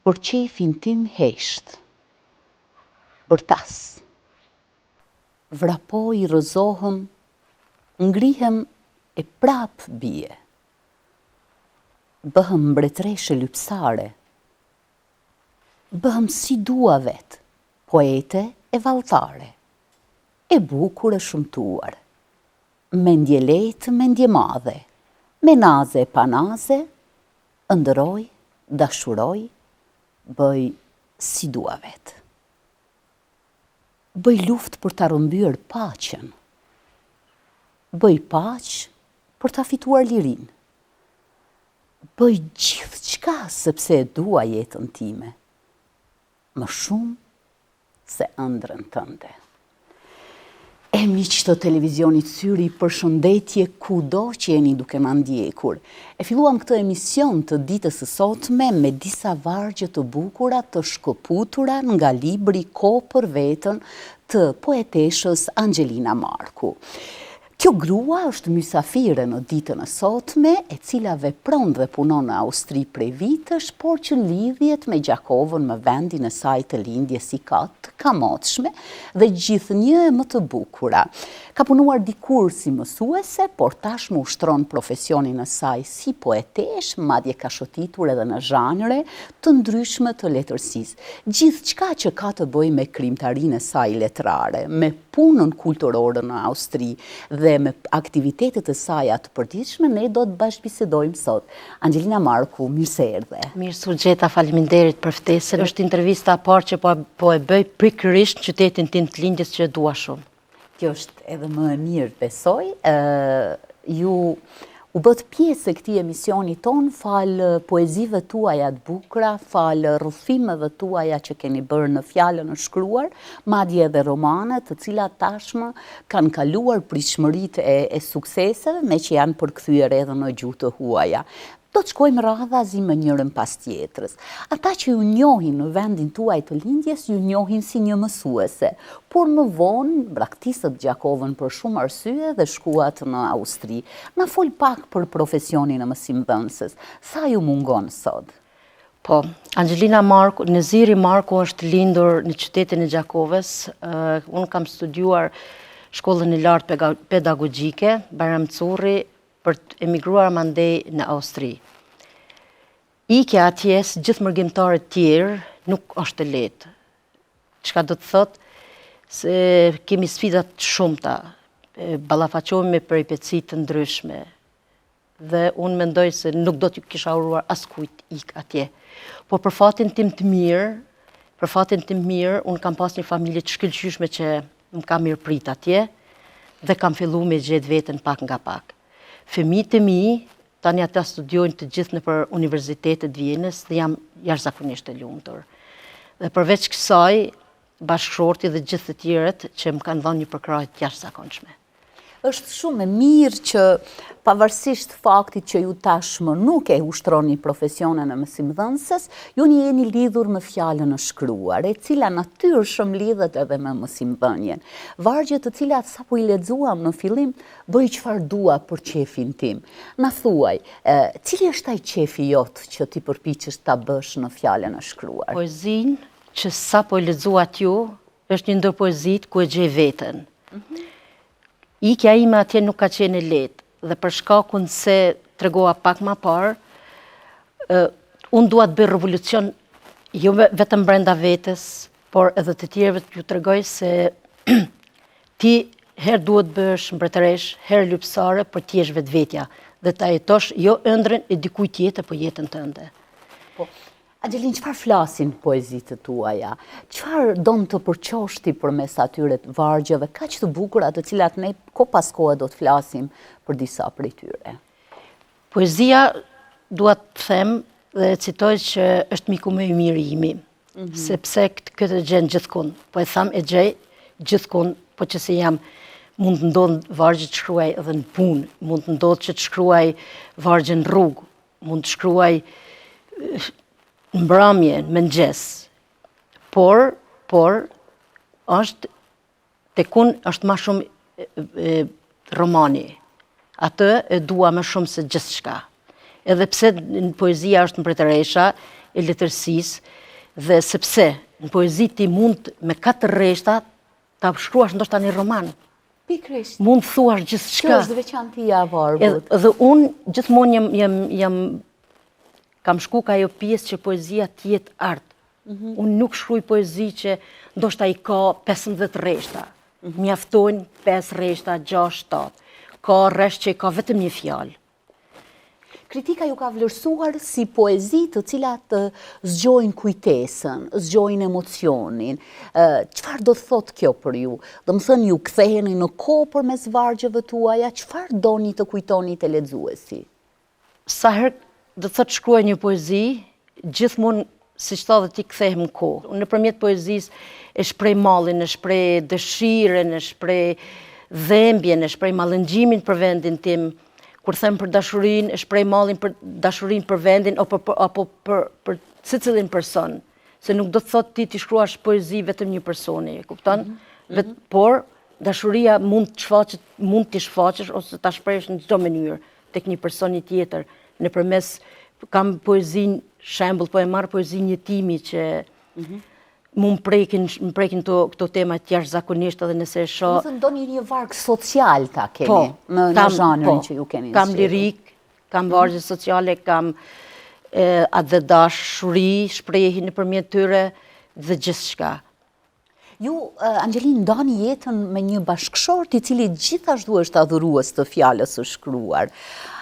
Për qefin tim hesht, bërtas. Vrapoj, rëzohem, ngrihem e prap bie. Bëhem mbretreshe lypsare. Bëhem si dua vet, poete e valltare. E bukur e shumtuar. Mendje letë, mendje madhe. Me naze e panaze, ëndëroj, dashuroj, bëj si dua vet. Bëj luft për ta rrëmbyer paqen. Bëj paq për ta fituar lirin. Bëj gjithçka sepse e dua jetën time. Më shumë se ëndrrën tënde. E miq të televizionit Syri, përshëndetje kudo që jeni duke ma ndjekur. E filluam këtë emision të ditës së sotme me disa vargje të bukura të shkëputura nga libri Kohë për Veten të poeteshës Angelina Marku. Kjo grua është mysafire në ditën e sotme, e cila vepron dhe punon në Austri prej vitësh, por që lidhjet me Gjakovën më vendin e saj të lindjes si ka të kamotshme dhe gjithnjë më të bukura. Ka punuar dikur si mësuese, por tashmë ushtron profesionin e saj si poetesh, madje ka shëtitur edhe në zhanre të ndryshme të letërsisë. Gjithçka që ka të bëjë me krijimtarinë e saj letrare, me punën kulturore në Austri dhe me aktivitetet e saj të përditshme, ne do të bashkëbisedojmë sot. Angelina Marku, mirë se erdhe. Mirë Surgjeta, faleminderit për ftesën. Është intervista e parë që po e bëj pikërisht në qytetin tim të lindjes që e dua shumë. Kjo është edhe më e mirë, besoj. Ju u bët pjesë e këtij emisioni ton falë poezive tuaja të bukura, falë rrëfimeve tuaja që keni bërë në fjalën e shkruar, madje edhe romane, të cilat tashmë kanë kaluar pritshmëritë e sukseseve, me që janë përkthyer edhe në gjuhë të huaja. Do të shkojmë radhazi me njërën pas tjetrës. Ata që ju njohin në vendin tuaj të lindjes, ju njohin si një mësuese, por më vonë braktisët Gjakovën për shumë arsye dhe shkuat në Austri. Na fol pak për profesionin e mësimdhënëses. Sa ju mungon sot? Po, Angelina Marku, Neziri Marku është lindur në qytetin e Gjakovës. Unë kam studiuar shkollën e lartë pedagogjike, Bayram Curri, për të emigruar mandej në Austri. Ikja atje, si gjithë mërgjimtarët tjerë, nuk është e lehtë. Çka do të thotë, se kemi sfidat shumëta, ballafaqohemi me peripeci të ndryshme, dhe unë mendoj se nuk do t'ju kisha uruar askujt ik atje. Por për fatin tim të mirë, unë kam pas një familje të shkëlqyeshme që më ka mirëprit atje, dhe kam filluar me gjetë veten pak nga pak. Fëmijët e mi, tani ata studiojnë të gjithë nëpër Universitetet Vjenës dhe jam jashtëzakonisht e lumtur. Dhe përveç kësaj, bashkëshorti dhe gjithë të tjerët që më kanë dhënë një përkrahje të jashtëzakonshme. Është shumë e mirë që pavarësisht faktit që ju tashmë nuk e ushtroni profesionin e mësimdhënëses, ju jeni lidhur me fjalën e shkruar, e cila natyrshëm lidhet edhe me mësimdhënien. Vargje të cilat sapo i lexuam në fillim, bëj çfarë dua për qefin tim. Na thuaj, cili është ai qefi jot që ti përpiqesh ta bësh në fjalën e shkruar? Poezinë që sapo e lexuat ju, është një ndër poezitë ku e gjej veten. Ikja ime atje nuk ka qenë e lehtë, dhe për shkakun se tregova pak më parë, unë dua të bëj revolucion jo vetëm brenda vetes, por edhe të tjerëve t'ju tregoj se ti herë duhet bësh mbretëresh, herë lypsare, por ti jesh vetvetja dhe ta jetosh jo ëndrrën e dikujt tjetër, por jetën tënde. Po, Angelin, çfarë flasin poezitë tuaja? Çfarë don të përqoshti përmes atyre vargjeve kaq të bukura, të cilat ne ko pas kohe do të flasim për disa prej tyre? Poezia, dua të them dhe citoj që është miku më i mirë imi, sepse këtë gjen gjithkund. Po e tham e gjej gjithkund, po që se jam, mund të ndodh vargje të shkruaj edhe në punë, mund të ndodh që të shkruaj vargje në rrugë, mund të shkruaj në mbrëmje, në mëngjes. Por është tek unë është më shumë romani. Atë e dua më shumë se gjithçka. Edhe pse në poezia është mbretëresha, e letërsisë, dhe sepse në poezi ti mund me 4 rreshta ta shkruash ndoshta një roman. Pikrisht. Mund thuash gjithçka. Kjo është veçantia e vargut. Dhe unë gjithmonë kam shku ka ajo pjesë që poezia t'jetë art. Unë nuk shkruaj poezi që ndoshta i ka 15 rreshta. Mjaftojnë 5 rreshta, 6, 7. Ka rresht që i ka vetëm një fjalë. Kritika ju ka vlerësuar si poezi të cilat zgjojnë kujtesën, zgjojnë emocionin. Çfarë do të thotë kjo për ju? Do të thënë ju ktheheni në kohë përmes vargjeve tuaja, çfarë doni të kujtoni te lexuesi? Sa herë do të thotë shkruaj një poezi, gjithmonë siç thotë ti kthehem në kohë. Unë nëpërmjet poezisë e shpreh mallin, e shpreh dëshirën, e shpreh dhembjen, e shpreh mallëngjimin për vendin tim. Kur them për dashurinë, e shpreh mallin për dashurinë për vendin apo për secilin person. Se nuk do të thotë ti shkruash poezi vetëm një personi, e kupton? Por dashuria mund t'i shfaqesh ose ta shprehësh në çdo mënyrë tek një personi tjetër. Nëpërmes kam poezinë, shembull, po e marr poezinë jetimi që më prekin këto tema të jashtëzakonisht edhe nëse e shoh. Do të ndoni një varg social ta keni në zhanrin që ju keni. Kam lirik, kam vargje sociale, kam atë dhe dashuri, shprehin nëpërmjet tyre dhe gjithçka. Ju, Angelin, ndani jetën me një bashkëshort i cili gjithashtu është adhurues të fjalës së shkruar.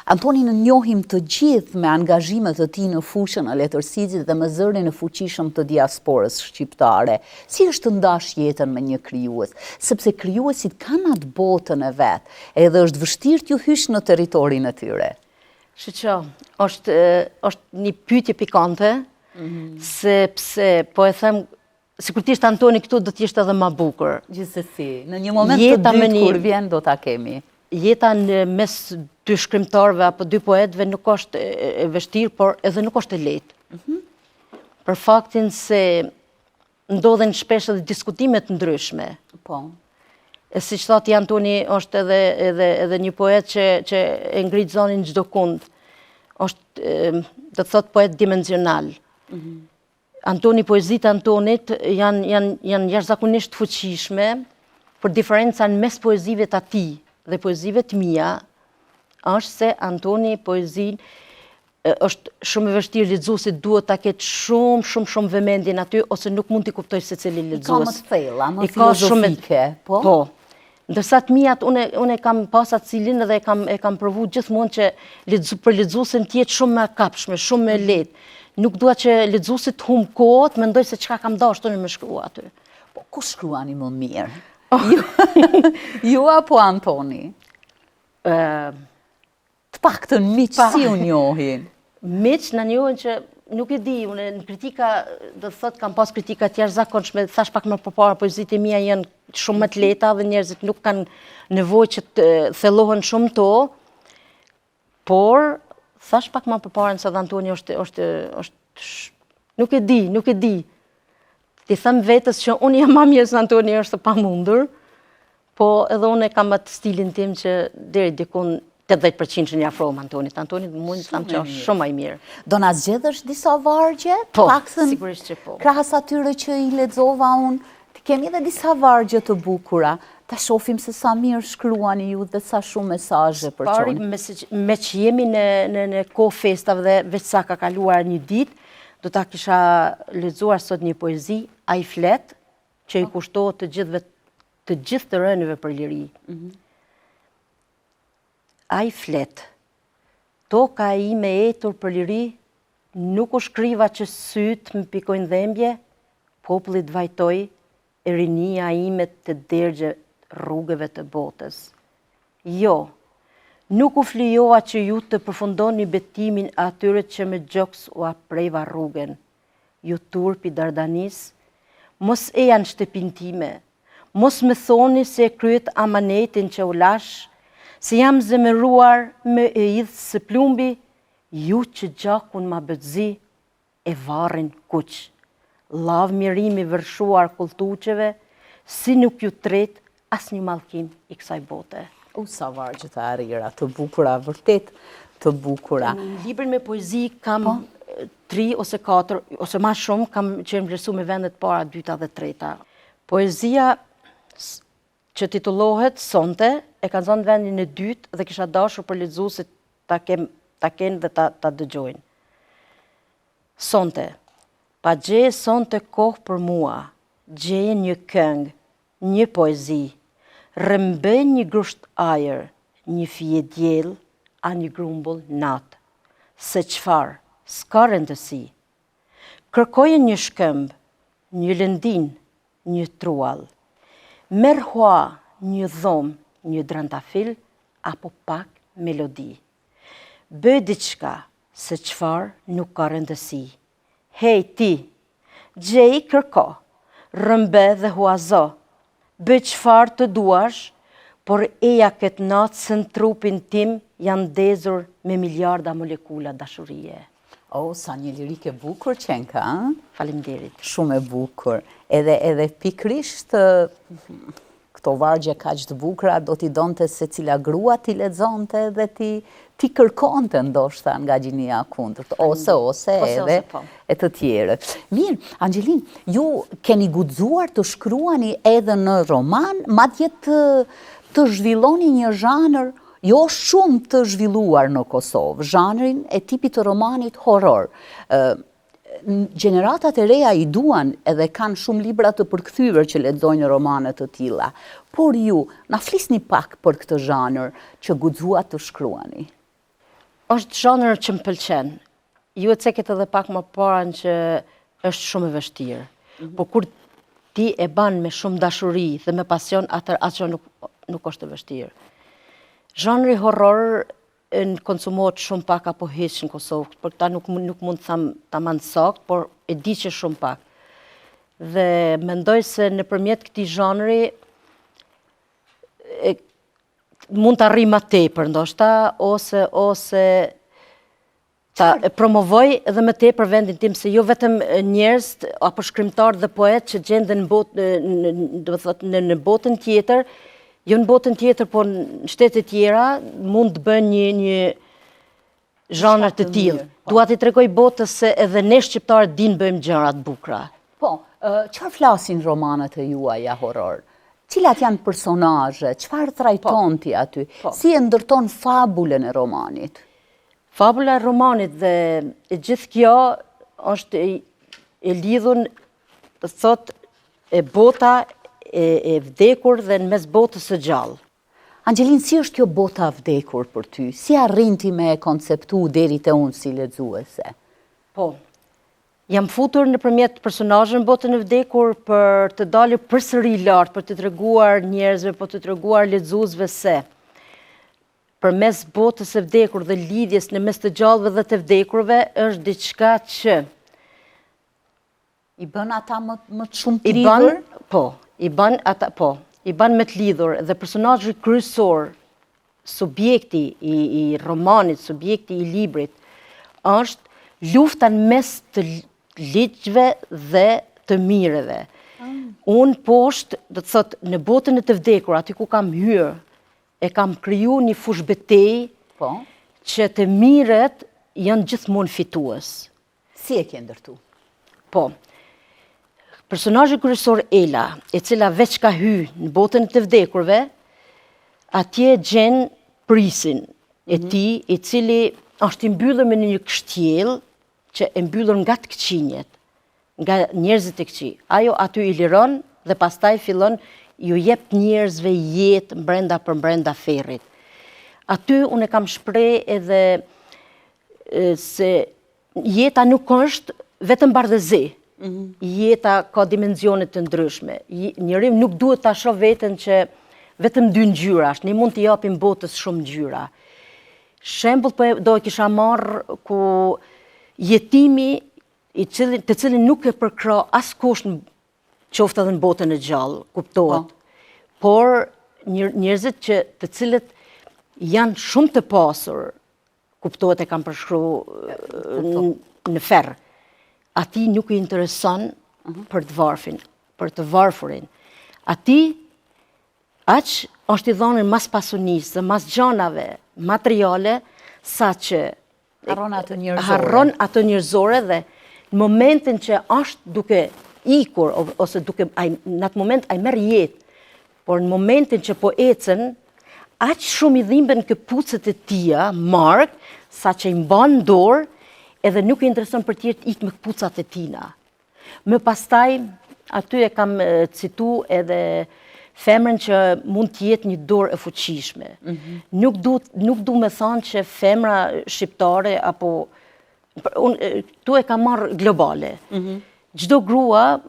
Antonin në njohim të gjithë me angazhimet të tij në fushën e letërsisë dhe me zërin e fuqishëm të diasporës shqiptare. Si është të ndash jetën me një krijues? Sepse krijuesit kanë atë botën e vet, edhe është vështirë t'ju hysh në territorin e tyre. Shiqo, është një pyetje pikante, sepse po e them sikur të ishte Antoni këtu do të ishte edhe më bukur. Gjithsesi, në një moment të dytë kur vjen do ta kemi. Jeta në mes 2 shkrimtarëve apo 2 poetëve nuk është e vështirë, por edhe nuk është e lehtë. Për faktin se ndodhen shpesh edhe diskutime të ndryshme. Po. E siç thotë Antoni, është edhe një poet që e ngrit zonin çdo kund. Është do të thotë poet dimensional. Antoni, poezitë e Antonit janë jashtëzakonisht fuqishme, për diferenca në mes poezive të atij dhe poezive të mia është se Antoni poezinë është shumë e vështirë, lexuesi duhet ta ketë shumë vëmendjen aty ose nuk mund t'i kuptoj secili lexues. I ka më të thella, më filozofike, po. Po. Ndërsa të mijat unë kam pas atë cilin dhe e kam provu gjithmonë që për lexuesin të jetë shumë më e kapshme, shumë më e lehtë. Nuk dua që lexuesi të humb kohë, të mendoj se çka kam dashur unë më shkrua aty. Po ku shkruani më mirë? Ju apo Antoni? Të paktën miq si u njohin. Miq na njohin që nuk e di, unë në kritika do të thotë kam pas kritika të jashtëzakonshme, thash pak më përpara poezitë e mia janë shumë më të lehta dhe njerëzit nuk kanë nevojë që të thellohen shumë to. Por thash pak më përpara se Antoni është nuk e di. Ti them vetes që unë jam më mirë se Antoni është pamundur, po edhe unë kam atë stilin tim që deri diku 80% që një afrohem Antonit. Antonit mund të them që është shumë më i mirë. Do na zgjedhësh disa vargje? Po, sigurisht që po. Krahas atyre që i lexova unë, kemi edhe disa vargje të bukura. Ta shohim se sa mirë shkruani ju dhe sa shumë mesazhe për çon. Me që jemi në kohë festave dhe veç sa ka kaluar një ditë, do ta kisha lexuar sot një poezi, Ai flet, që i kushtohet të gjithë të rënëve për liri. Ai flet, toka ime etur për liri, nuk u shkriva që sytë më pikojnë dhembje, popullit vajtoj, e rinia ime të dergje rrugëve të botës. Jo, nuk u flijova që ju të përfundoni betimin atyre që me gjoks u aprejva rrugën. Ju turpi Dardanis, mos e janë shtëpin time, mos me thoni se e kryet amanetin që u lash, se jam zemëruar me e idhë së plumbi, ju që gjakun ma bëtzi e varin kuq. Lav mirimi vërshuar kultuqeve, si nuk ju tret as një mallkim i kësaj bote. Sa vargje të arira, të bukura, vërtet të bukura. Në librin me poezi kam 3 ose 4, ose ma shumë, kam qenë vlerësu me vendet para, dyta dhe treta. Poezia që titullohet Sonte, e kanë zonë vendin e dytë dhe kisha dashur për lexuesit ta kenë dhe ta dëgjojnë. Sonte, pa gjeje sonte kohë për mua, gjeje një këngë, një poezi, rëmbë një grusht ajër, një fije djel, a një grumbull natë. Se qfar, s'ka rëndësi. Kërkoje një shkëmb, një lëndin, një truall. Merë hua një dhom, një drantafil, apo pak melodi. Bëj diçka, se qfar nuk ka rëndësi. Hej ti, gjej kërko, rëmbe dhe huazo. Bëj qfar të duash, por eja këtë natë së në trupin tim janë dezur me miliarda molekula dashurie. Sa një lirik e bukur Qenka, Faleminderit. Shumë e bukur. Edhe pikrisht këto vargje kaq të bukura do t'i donte se cila grua t'i lexonte dhe ti kërkonte ndoshta nga gjinia kundërt, ose edhe e të tjerët. Mirë, Anxhelin, ju keni guxuar të shkruani edhe në roman, madje të zhvilloni një zhanër jo shumë të zhvilluar në Kosovë, zhanrin e tipit të romanit horror. Gjeneratat e reja i duan edhe kanë shumë libra të përkthyer që lexojnë romane të tilla. Por ju, na flisni pak për këtë zhanër që guxuat të shkruani. Është zhanër që më pëlqen. Ju e ceket edhe pak më parë që është shumë e vështirë. Por kur ti e ban me shumë dashuri dhe me pasion, atë nuk është e vështirë. Zhanri horror në konsumohet shumë pak apo hiç në Kosovë, për këta nuk mund të tham tamam sakt, por e di që shumë pak. Dhe mendoj se nëpërmjet këtij zhanri mund të arrijë më tepër ndoshta ose ta promovoj edhe më tepër vendin tim, se jo vetëm njerëz apo shkrimtar dhe poet që gjenden në botën tjetër, jo në botën tjetër, por në shtete tjera, mund të bën një zhanër të tillë. Dua t'i tregoj botës se edhe ne shqiptarët dinë bëjmë gjëra të bukura. Po, çfarë flasin romanët e juaja horror? Cilat janë personazhe? Çfarë trajton ti aty? Si e ndërton fabulën e romanit? Fabula e romanit dhe gjithë kjo është e lidhur, të thot, e bota e vdekur dhe në mes botës së gjallë. Anxhelin, si është kjo bota e vdekur për ty? Si arrin ti me e konceptu deri te unë si lexuese? Po, jam futur nëpërmjet personazheve në botën e vdekur për të dalë përsëri lart, për të treguar njerëzve, për të treguar lexuesve se përmes botës së vdekur dhe lidhjes në mes të gjallëve dhe të vdekurve është diçka që i bën ata më shumë të lidhur? I bën me të lidhur, dhe personazhi kryesor, subjekti i romanit, subjekti i librit, është lufta në mes të ligjve dhe të mireve. Unë poshtë, do të thot, në botën e të vdekur, aty ku kam hyrë, e kam kriju një fush betejë që të miret janë gjithmonë fitues. Si e ke ndërtu? Po, personazhi kryesor Ela, e cila veç ka hyrë në botën e të vdekurve, atje gjen prisin e tij, i cili është i mbyllur me një kështjell që e mbyllur nga të këqinjet, nga njerëzit e këqij. Ajo aty i liron dhe pastaj fillon ju jep njerëzve jetë brenda ferrit. Aty unë kam shpreh edhe se jeta nuk është vetëm bardhëzi. Jeta ka dimensione të ndryshme. Njeriu nuk duhet ta shoh veten që vetëm dy ngjyrash, ne mund t'i japim botës shumë ngjyra. Shembull do e kisha marrë ku jetimi të cilin nuk e përkra askush qoftë edhe në botën e gjallë, kuptohet. Por njerëzit të cilët janë shumë të pasur, kuptohet, e kam përshkruar në ferr. Ati nuk i intereson për të varfurin. Ati aq është i dhënë mas pasunisë, mas gjanave materiale, sa që Harron atë njerëzore. Harron atë njerëzore dhe në momentin që është duke ikur, ose duke, në atë moment ai merr jetë, por në momentin që po ecën, aq shumë i dhimben këpucët e tia, Mark, sa që i mban dorë, edhe nuk i intereson për tjerë të ikë me këpucat e tina. Më pastaj, aty e kam citu edhe femrën që mund të jetë një dorë e fuqishme. Nuk du me thonë që femra shqiptare, apo, tu e kam marrë globale. Çdo grua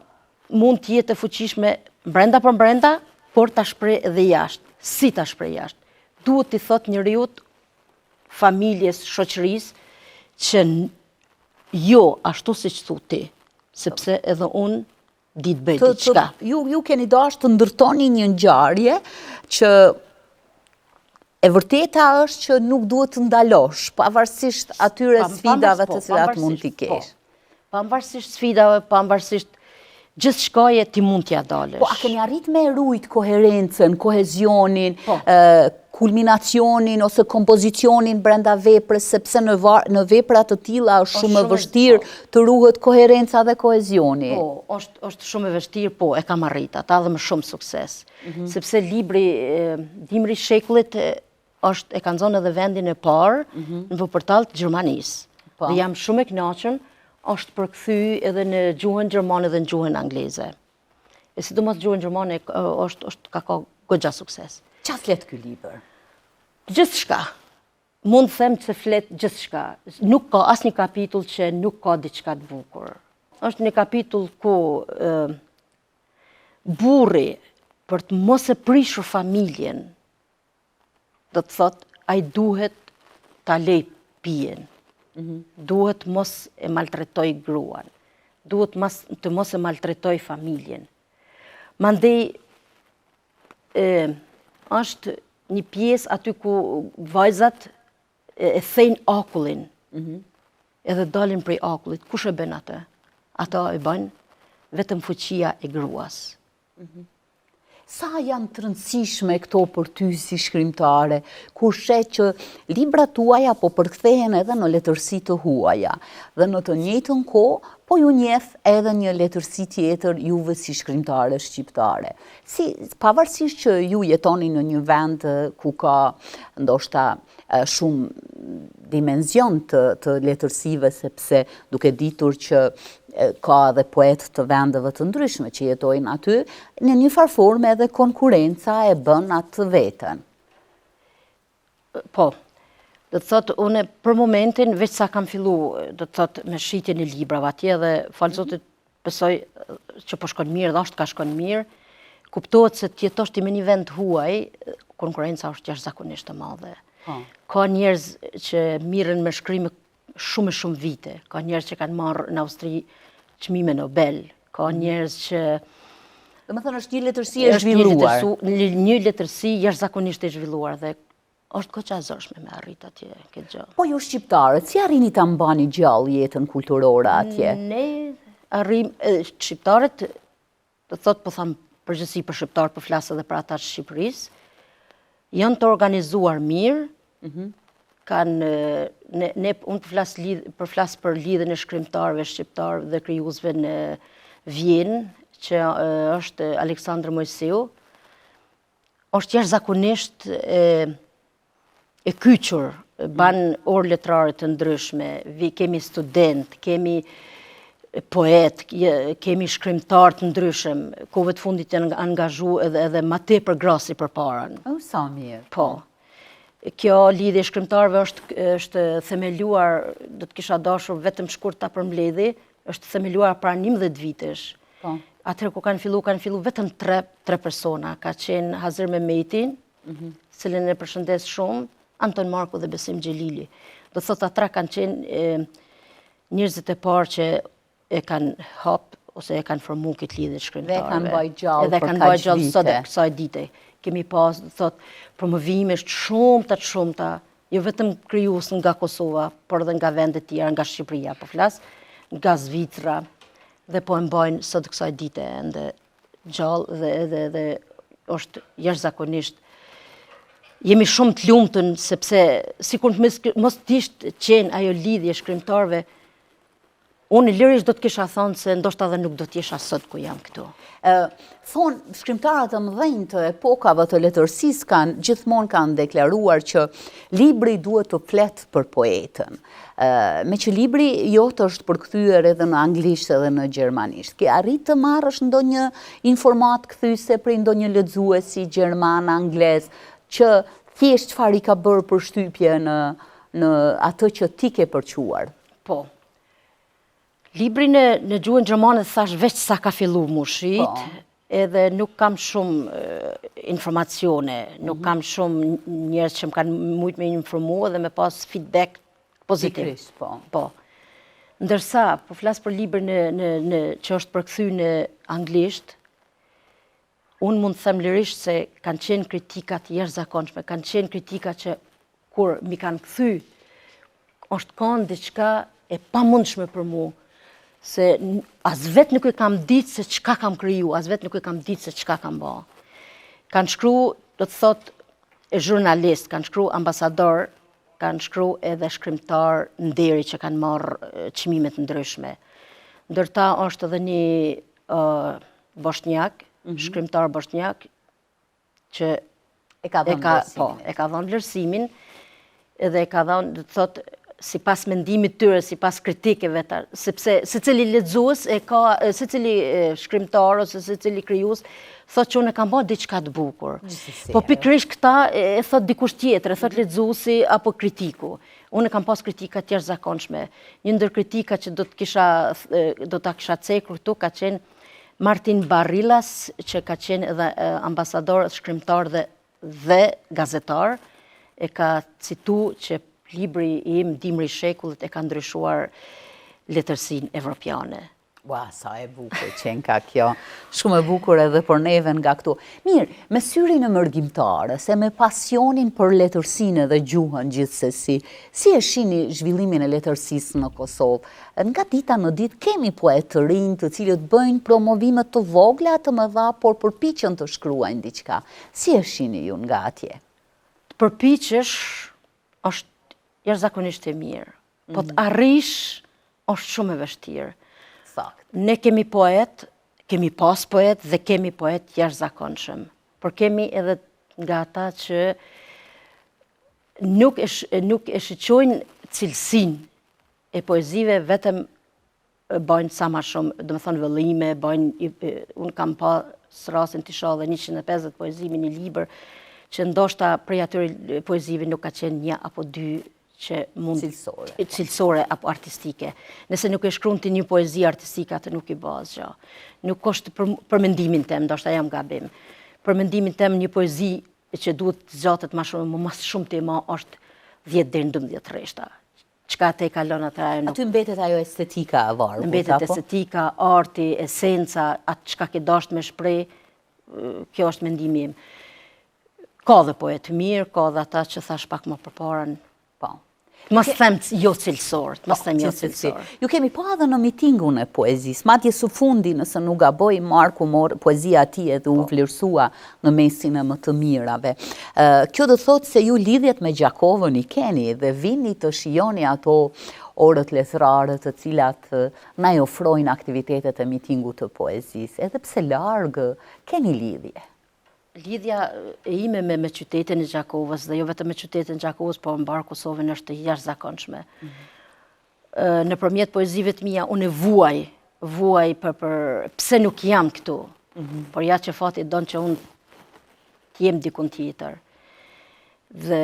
mund të jetë e fuqishme brenda për brenda, por ta shpreh edhe jashtë. Si ta shpreh jashtë? Duhet t'i thot njeriut, familjes, shoqërisë, që jo ashtu si që thu ti, sepse edhe unë ditë bëj diçka. Ju keni dashur të ndërtoni një ngjarje që e vërteta është që nuk duhet të ndalosh, pavarësisht atyre sfidave të cilat mund t'i kesh. Pavarësisht sfidave, pavarësisht gjithçkaje ti mund t'ja dalësh. Po, a keni arrit me rujt koherencën, kohezionin, kulminacionin ose kompozicionin brenda veprës, sepse në vepra të tilla është shumë e vështirë të ruhet koherenca dhe kohezioni. Po, është shumë e vështirë, po, e kam arrit ata dhe me shumë sukses. Sepse libri Dimri i shekullit e ka nxonë edhe vendin e parë në vëpërtall të Gjermanisë. Dhe jam shumë e kënaqur, është përkthy edhe në gjuhën gjermane dhe në gjuhën angleze. E sidomos gjuhën gjermane ka goxha sukses. Çfarë flet ky libër? Gjithçka. Mund të them se flet gjithçka. Nuk ka asnjë kapitull që nuk ka diçka të bukur. Është një kapitull ku burri për të mos e prishur familjen, do të thot, ai duhet ta lej pijen. Duhet mos e maltretoj gruan. Duhet të mos e maltretoj familjen. Mandej është një pjesë aty ku vajzat e thejnë akullin. Edhe dalin prej akullit. Kush e bën atë? Ata e bën vetëm fuqia e gruas. Sa janë të rëndësishme këto për ty si shkrimtare, kur sheh që librat tuaja po përkthehen edhe në letërsi të huaja, dhe në të njëjtën kohë po ju njeh edhe një letërsi tjetër juve si shkrimtare shqiptare. Pavarësisht që ju jetoni në një vend ku ka ndoshta shumë dimenzion të letërsive, sepse duke ditur që ka edhe poetë të vendeve të ndryshme që jetojnë aty, në një farë forme edhe konkurenca e bën atë vetën. Po, do të thotë, une për momentin, veç sa kam fillu, do të thotë, me shitjen e librave atje dhe falë Zotit besoj që po shkon mirë dhe është ka shkon mirë, kuptohet se të jetosh ti me një vend huaj, konkurenca është jashtëzakonisht e madhe. Ka njerëz që mirën me shkrime shumë vite. Ka njerëz që kanë marrë në Austri çmime Nobel. Ka njerëz që... Dhe më thënë është një letërsi e zhvilluar. Një letërsi jashtëzakonisht e zhvilluar dhe është goxha e zorshme me arrit atje këtë gjë. Po ju shqiptarët, si arrini ta mbani gjallë jetën kulturore atje? Ne arrim shqiptarët, do thotë po tham përgjithësi për shqiptarët, po flas edhe për ata të Shqipërisë, janë të organizuar mirë, unë përflas për lidhjen e shkrimtarëve shqiptarë dhe krijuesve në Vjenë, që është Aleksandër Mojsiu, është jashtëzakonisht e kyçur, ban orë letrare të ndryshme, kemi student, kemi poet, kemi shkrimtar të ndryshëm, kohëve të fundit janë angazhu edhe ma tepër grasi përpara. Sa mirë. Po. Kjo lidhje shkrimtarëve është themeluar, do të kisha dashur vetëm shkurt ta përmbledhi, është themeluar para 11 vitesh. Atëherë ku kanë fillu vetëm 3 persona, ka qenë Hazir Mehmetin, cilën e përshëndes shumë, Anton Marku dhe Besim Xhelili. Do thotë ata kanë qenë njerëzit e parë që e kanë hap ose e kanë formuar këtë lidhje shkrimtarëve. Dhe kanë bajë gjallë edhe kanë bajë gjallë sot kësaj dite. Kemi pas, thotë, promovime shumëta, jo vetëm krijues nga Kosova, por edhe nga vende tjera, nga Shqipëria, po flas, nga Zvicra, dhe po e mbajnë sot kësaj dite ende gjallë dhe është jashtëzakonisht jemi shumë të lumtën, sepse sikur mos t'ishte qenë ajo lidhje shkrimtarëve, unë lirisht do të kisha thonë se ndoshta edhe nuk do t'jesha sot ku jam këtu. Thonë, shkrimtarët e mëdhenj të epokave të letërsisë gjithmonë kanë deklaruar që libri duhet të flet për poetën. Me që libri jotë është përkthyer edhe në anglisht edhe në gjermanisht. Ke arrit të marrësh ndonjë informat kthyese për ndonjë lexuesi gjerman, anglez, që thjesht çfarë i ka bërë përshtypje në atë që ti ke përquar? Po. Libri në gjuhën gjermane thash veç sa ka fillu mu shit, edhe nuk kam shumë informacione, nuk kam shumë njerëz që më kanë mujt me informu edhe me pas feedback pozitiv. Po. Ndërsa, po flas për librin që është përkthy në anglisht, unë mund të them lirisht se kanë qenë kritikat jashtëzakonshme, kanë qenë kritika që kur mi kanë kthy, është kanë diçka e pamundshme për mua. Se as vetë nuk e kam ditë se çka kam kriju, as vetë nuk e kam ditë se çka kam bë. Kanë shkru, do të thot, jurnalist, kanë shkru ambasador, kanë shkru edhe shkrimtar nderi që kanë marrë çmime të ndryshme. Ndërta është edhe një bosnjak, shkrimtar bosnjak, që e ka dhënë vlerësimin, edhe e ka dhënë, do të thot, si pas mendimit tyre, si pas kritikeve, sepse secili lexues e ka, secili shkrimtar ose secili krijues thotë që unë kam bërë diçka të bukur. Po pikërisht këta e thot dikush tjetër, e thot lexuesi apo kritiku. Unë kam pas kritika të jashtëzakonshme. Një ndër kritika që do ta kisha cekur këtu ka qenë Martin Barillas, që ka qenë edhe ambasador, shkrimtar dhe gazetar, e ka citu që libri im, Dimri i shekullit, e ka ndryshuar letërsinë evropiane. Ua, sa e bukur qenë ka kjo. Shumë e bukur edhe për neve nga këtu. Mirë, me syrin e mërgjimtare, se me pasionin për letërsinë dhe gjuhën gjithsesi, si e shihni zhvillimin e letërsisë në Kosovë? Nga dita në ditë kemi poetë të rinj të cilët bëjnë promovime të vogla të mëdha, por përpiqen të shkruajnë diçka. Si e shihni ju nga atje? Përpiqesh është jashtëzakonisht e mirë, po të arrish është shumë e vështirë. Ne kemi poet, kemi pas poet dhe kemi poet jashtëzakonshëm, por kemi edhe nga ata që nuk e shiqojnë cilësinë e poezive, vetëm bajnë sa ma shumë, do të thonë vëllime, unë kam pas rastin të shoh dhe 150 poezimi një libër, që ndoshta prej atyre poezive nuk ka qenë një apo dy që mund cilësore apo artistike. Nëse nuk e shkruan ti një poezi artistike, atë nuk i bëhet gjë. Nuk është për mendimin tem, ndoshta jam gabim. Për mendimin tem një poezi që duhet të zgjatet më shumë të më është 10 deri në 12 rreshta. Çka te kalon atë nuk. Aty mbetet ajo estetika e vargut. Mbetet estetika, arti, esenca, atë çka ke dashur me shpreh, kjo është mendimi im. Ka dhe poet mirë, ka dhe ata që thash pak më përpara. Po. Mos them jo cilësor, mos them jo cilësor. Ju kemi pa edhe në mitingun e poezisë, madje së fundi, nëse nuk gaboj, Marku mor poezia e tij edhe u vlerësua në mesin e më të mirave. Kjo do thotë se ju lidhjet me Gjakovën i keni dhe vini të shijoni ato orët letërare të cilat na ofrojnë aktivitetet e mitingut të poezisë, edhe pse larg keni lidhje. Lidhja e ime me qytetin e Gjakovës, dhe jo vetëm me qytetin e Gjakovës, po mbar Kosovën është jashtëzakonshme. Nëpërmjet poezive të mia unë vuaj për pse nuk jam këtu. Por ja që fati don që unë të jem dikun tjetër. Dhe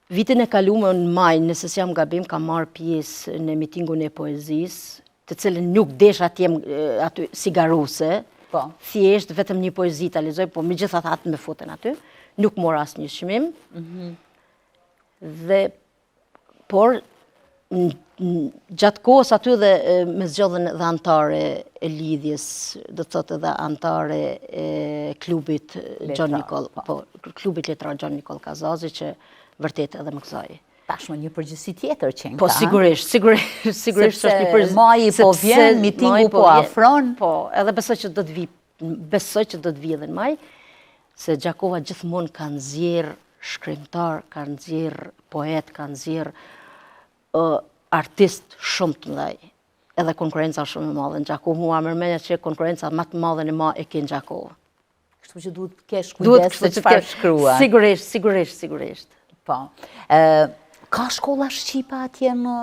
vitin e kaluar në maj, nëse s'jam gabim, kam marrë pjesë në mitingun e poezisë, të cilën nuk desha të jem aty sigaruse. Thjesht vetëm një poezi ta lexoj, po megjithatë atë më futen aty, nuk mora asnjë çmim. Por gjatë kohës aty dhe me zgjodhen dhe antare e lidhjes, do të thotë edhe antare e klubit John Nicol, po klubit letrar John Nicol Kazazi, që vërtet edhe më gëzoi. Tashmë një përgjithësi tjetër që Po sigurisht është një përgjithësi. Maji po vjen, mitingu po afron. Po, edhe besoj që do të vi edhe në maj. se Gjakova gjithmonë ka nxjerr shkrimtar, ka nxjerr poet, ka nxjerr artist shumë të mëdhej. Edhe konkurenca shumë e madhe në Gjakovë. Mua mërmenja që konkurenca më të madhe në ma e ke në Gjakovë. Kështu që duhet të kesh kujdes se çfarë shkrua. Sigurisht. Po. Ka shkolla shqipe atje në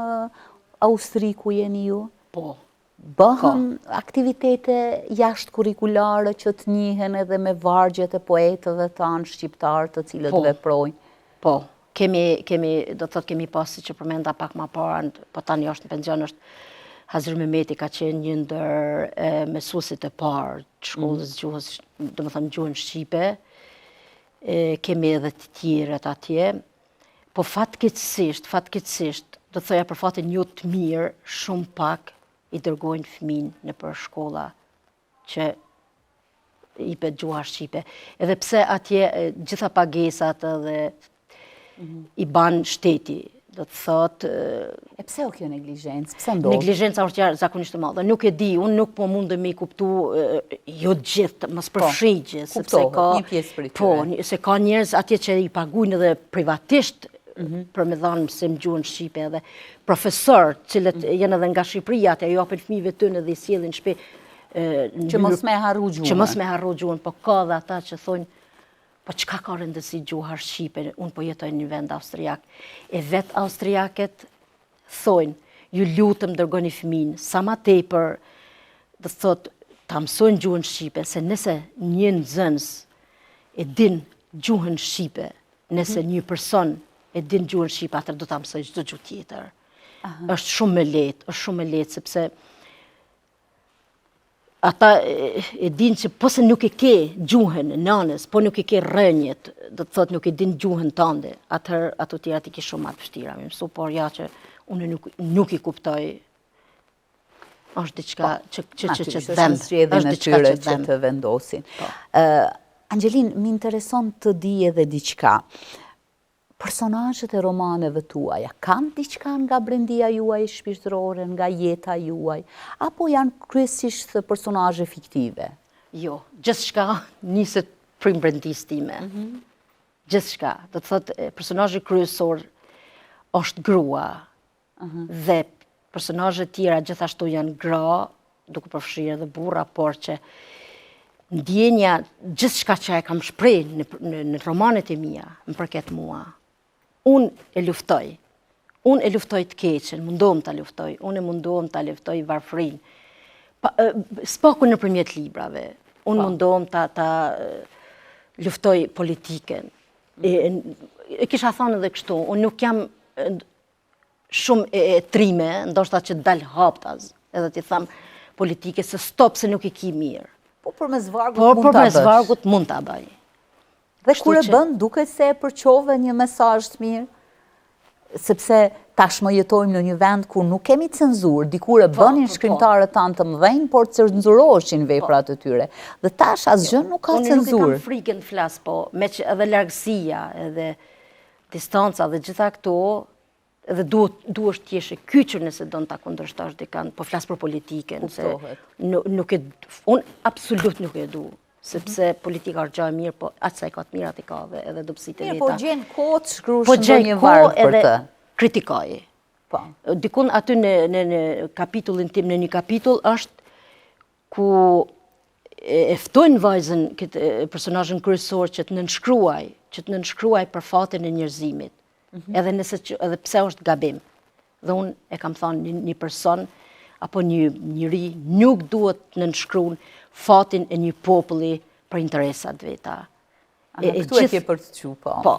Austri ku jeni ju? Po. Bëhen aktivitete jashtë kurikulare që të njihen edhe me vargjet e poetëve tanë shqiptar të cilët veprojnë? Po. Do të thotë kemi pasi që përmenda pak më parë, po tani është në pension, është Hazir Mehmeti ka qenë një ndër mësuesit e parë të shkollës gjuhës, do të thënë gjuhën shqipe. Kemi edhe të tjerët atje, po fatkeqësisht, do të thoja për fatin jo të mirë, shumë pak i dërgojnë fëmijë në për shkolla që i bëhet gjuha shqipe. Edhe pse atje gjitha pagesat edhe i ban shteti, do të thotë... E pse o kjo neglizhencë? Pse ndodh? Neglizhenca është zakonisht e madhe. Nuk e di, unë nuk po mundem me kuptu jo gjithë, mos përfshigje, sepse ka... një pjesë për i tyre. Po, se ka njerëz atje që i paguajnë edhe privatisht për me dhanë mësim gjuhën shqipe edhe profesor, cilët janë edhe nga Shqipëria, atë ju apin fëmijëve tyre dhe i sjellin shtëpi që mos me harru gjuhën. Që mos me harru gjuhën, po ka dhe ata që thonë, po çka ka rëndësi gjuha shqipe, unë po jetoj në një vend austriak. E vet austriaket thonë, ju lutem dërgoni fëmijën, sa ma tepër, do të thotë, ta mësojnë gjuhën shqipe, se nëse një nxënës e din gjuhën shqipe, nëse një person e din gjuhën shqipe, atër do ta mësoj çdo gjuhë tjetër. Është shumë e lehtë, sepse ata e din që po se nuk e ke gjuhën e nanës, po nuk e ke rënjet, do të thotë nuk e din gjuhën tënde, atëherë ato tjerat i ke shumë më të vështira. Më mësu, por ja që unë nuk i kuptoj, është diçka që dhem. Është diçka që të vendosin. Angelin, më intereson të di edhe diçka. Personazhet e romaneve tuaja kanë diçka nga brendia juaj shpirtërore, nga jeta juaj, apo janë kryesisht personazhe fiktive? Jo, gjithçka niset prej brendisë time. Gjithçka. Do të thotë personazhi kryesor është grua dhe personazhet tjera gjithashtu janë gra, duke përfshirë edhe burra, por që ndjenja gjithçka që e kam shpreh në romanet e mia, më përket mua. Unë e luftoj të keqen, mundohem ta luftoj, unë e mundohem ta luftoj varfërinë. S'paku nëpërmjet librave, unë mundohem ta luftoj politikën. E kisha thënë edhe kështu, unë nuk jam shumë e trime, ndoshta që dal haptas, edhe t'i tham politike se stop se nuk e ki mirë. Po për me zvargut mund ta bëj. Dhe kur e bën, duket se e përqove një mesazh të mirë, sepse tashmë jetojmë në një vend ku nuk kemi cenzurë, dikur e bënin shkrimtarët tanë të mëdhenj, por cenzuroheshin veprat e tyre. Dhe tash asgjë nuk ka cenzurë. Unë nuk e kam frikën të flas, po, me që edhe largësia, edhe distanca dhe gjitha këto, edhe duhesh t'jesh e kyçur nëse don ta kundërshtosh dikan, po flas për politikën, se unë absolut nuk e du. Sepse politika është gjë e mirë, po aq sa i ka të mirat i ka edhe dobësitë e veta. Po gjen kohë të shkruash ndonjë varg për të. Kritikoj. Po. Dikun aty në kapitullin tim, në një kapitull është ku e ftojnë vajzën këtë personazhin kryesor që të nënshkruaj për fatin e njerëzimit. Edhe pse është gabim. Dhe unë e kam thënë një person apo një njeri nuk duhet të nënshkruan fatin e një populli për interesat veta. Këtu e ke për të qu, po. Po.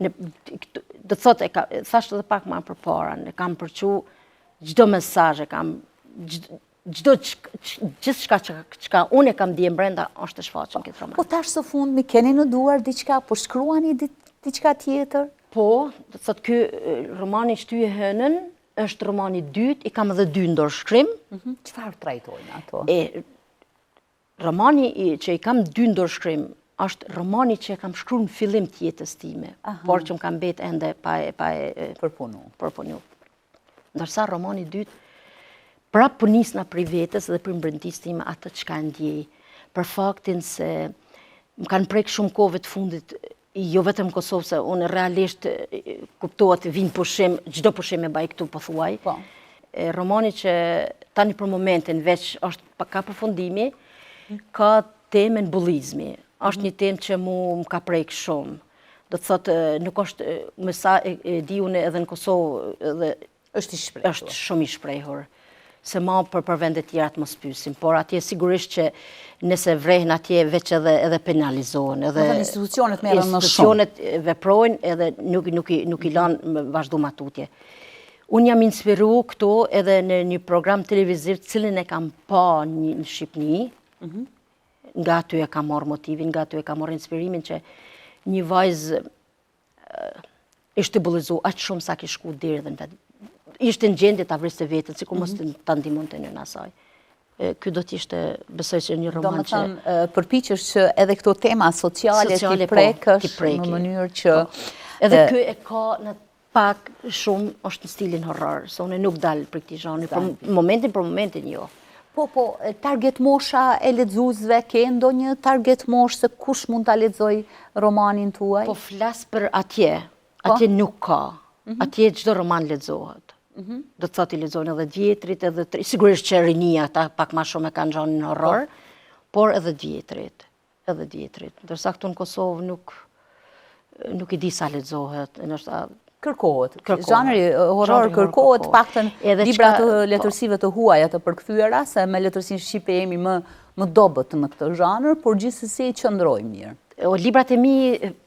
Do thotë, thashtë edhe pak më përpara, e kam përqu çdo mesazh, gjithçka që unë e kam ndjen brenda është të shfaqen këtë roman. Po tash së fundmi keni në duar diçka, po shkruani diçka tjetër? Po, do thotë ky romani Shtyje hënën është romani i dytë, i kam edhe 2 ndorshkrim. Çfarë trajtojnë ato? Romani që i kam 2 ndorshkrim është romani që e kam shkruar në fillim të jetës time, por që më kam mbet ende pa e përpunu. Ndërsa romani i dytë prapë punisna prej vetes dhe për brendisë time atë çka ndjej, për faktin se më kanë prek shumë kohëve të fundit, jo vetëm Kosovë, se unë realisht kuptohet vinë pushim, çdo pushim e baj këtu po thuaj. Po. Romani që tani për momentin veç është ka përfundimi, ka temën bullizmi. Është një temë që mu më ka prek shumë. Do të thotë, nuk është, me sa e di unë edhe në Kosovë, edhe është shumë i shprehur. Se ma për vendet tjera të mos pyesim, por atje sigurisht që nëse vrehen atje veç edhe penalizohen. Edhe institucionet merren më shumë. Institucionet veprojnë edhe nuk i lanë vazhdu matutje. Unë jam inspiru këto edhe në një program televiziv cilin e kam pa në Shqipni, nga aty e kam marrë motivin, nga aty e kam marrë inspirimin që një vajzë ishte bullizu aq shumë sa ki shku deri dhe në vetë. Ishte në gjendje ta vriste vetën, sikur mos ta ndihmonte në asaj. Ky do t'ishte, besoj që një roman që... Do më thënë, përpiqesh që edhe këto tema sociale t'i prekësh në mënyrë që... Edhe ky e ka në pak shumë është në stilin horror, se unë nuk dalë për këtij zhanri, për momentin jo. Po, target mosha e lexuesve, ke ndonjë target moshë se kush mund ta lexoj romanin tuaj? Po flas për atje nuk ka. Atje çdo roman lexohet. Do të thotë i lexojnë edhe vjetrit, edhe sigurisht që rinia ata pak më shumë e kanë zhanin horror, por edhe vjetrit. Ndërsa këtu në Kosovë nuk i di sa lexohet, ndoshta kërkohet. Zhanri horror kërkohet, paktën libra të letërsive të huaja të përkthyera, se me letërsinë shqipe jemi më dobët në këtë zhanër, por gjithsesi qëndrojmë mirë. Librat e mi,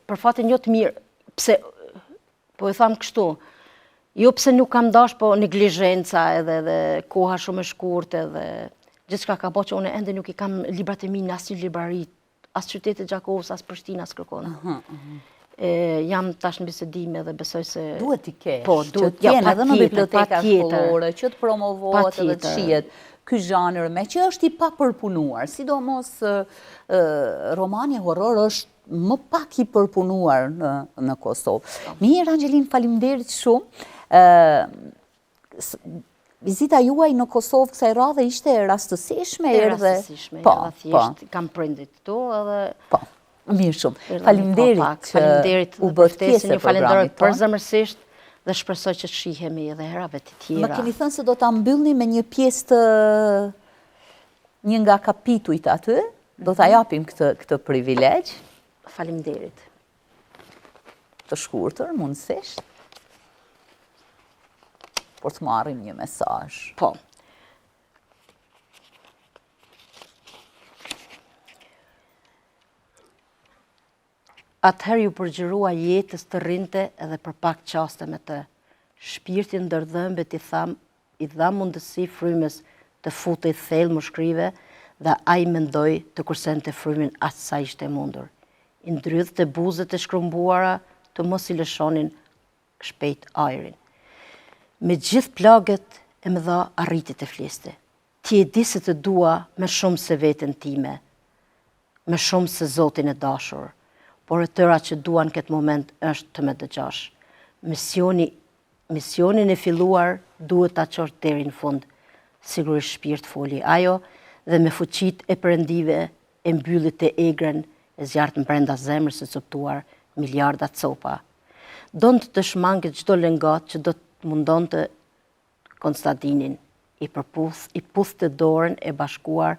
për fatin jo të mirë, pse, po e tham kështu, jo pse nuk kam dash, po neglizhenca edhe koha shumë e shkurtë edhe gjithçka ka bëu që unë ende nuk i kam librat e mi në asnjë librari, as qytetit Gjakovës, as Prishtinë, as kërkon. Jam tash në bisedime dhe besoj se... Duhet t'i kesh, po, që t'jenë edhe në biblioteka shkollore, që të promovohet edhe të shihet ky zhanër me që është i papërpunuar, sidomos romani horror është më pak i përpunuar në Kosovë. Mirë, Anxhelin, faleminderit shumë. Vizita juaj në Kosovë kësaj radhe ishte rastësishme? Rastësishme, edhe thjesht kam prindit këtu edhe... Po. Mirë shumë. Faleminderit që u bët pjesë e programit tonë. Përzemërsisht dhe shpresoj që të shihemi edhe herave të tjera. Më keni thënë se do ta mbyllni me një pjesë të një nga kapitujt aty, do ta japim këtë privilegj. Faleminderit. Të shkurtër, mundësisht. Por të marrim një mesazh. Po. Atëherë ju përgjërua jetës të rrinte edhe për pak qaste me të. Shpirtin ndërdhëmbet i dha mundësi frymës të futej thellë më shkrive dhe ai mendoi të kursente frymin aq sa ishte mundur. I ndrydhte buzët e shkrumbuara të mos i lëshonin shpejt ajrin. Me gjithë plagët e më dha arriti të fliste. Ti e di se të dua me shumë se veten time, me shumë se Zotin e dashur. Por e tëra që duan këtë moment është të me dëgjash. Misionin e filluar duhet ta qosh deri në fund. Sigurisht shpirt foli ajo dhe me fuqit e perëndive e mbyllit të egrën e zjarrt brenda zemrës së coptuar miliarda copa. Donte të shmanget çdo lëngat që do të mundonte Konstantinin. I puthte dorën e bashkuar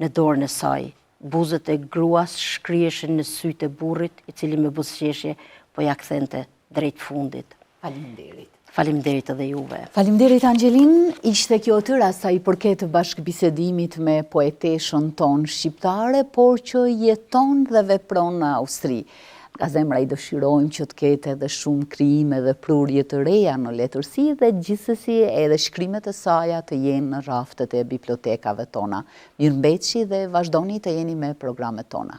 në dorën e saj. Buzët e gruas shkrieshin në sytë e burrit, i cili me buzëqeshje po ja kthente drejt fundit. Faleminderit. Faleminderit edhe juve. Faleminderit, Anxhelin. Ishte kjo tëra sa i përket bashkëbisedimit me poeteshën tonë shqiptare, por që jeton dhe vepron në Austri. Nga zemra i dëshirojmë që të ketë edhe shumë krijime dhe prurje të reja në letërsi dhe gjithsesi edhe shkrimet e saja të jenë në raftet e bibliotekave tona. Mirëmbëjtje dhe vazhdoni të jeni me programet tona.